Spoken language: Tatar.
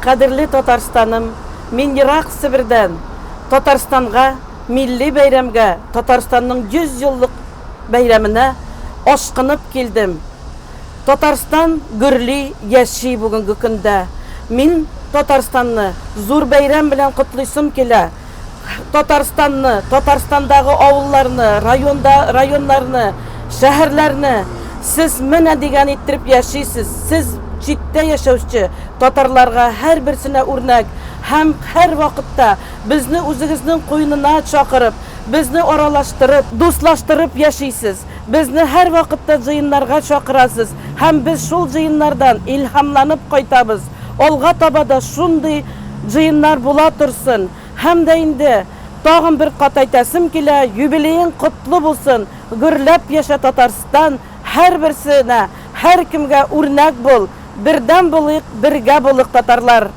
Кадерле Татарстаным, мин ерак Себердән, Татарстанга, милли бәйрәмгә, Татарстанның 100 еллык бәйрәменә ашкынып килдем. Татарстан гөрли яши бүгенге көндә. Мин Татарстанны зур бәйрәм белән котлыйсым килә. Татарстанны, Татарстандагы авылларны, районнарны, шәһәрләрне сез менә дигән иттереп яшисез. Сез читтә яшәүче татарларга һәрберсенә үрнәк һәм һәр вакытта безне үзегезнең куйнына чакырып, безне аралаштырып, дуслаштырып яшисез. Безне һәр вакытта җыеннарга чакырасыз һәм без шул җыеннардан илһамланып кайтабыз. Алга таба да шундый җыеннар була торсын. Һәм дә инде тагын бер кат әйтәсем килә, юбилеең котлы булсын. Гөрләп яшә Татарстан, һәрберсенә, һәр кемгә үрнәк бул. Бердәм булыйк, бергә булыйк татарлар.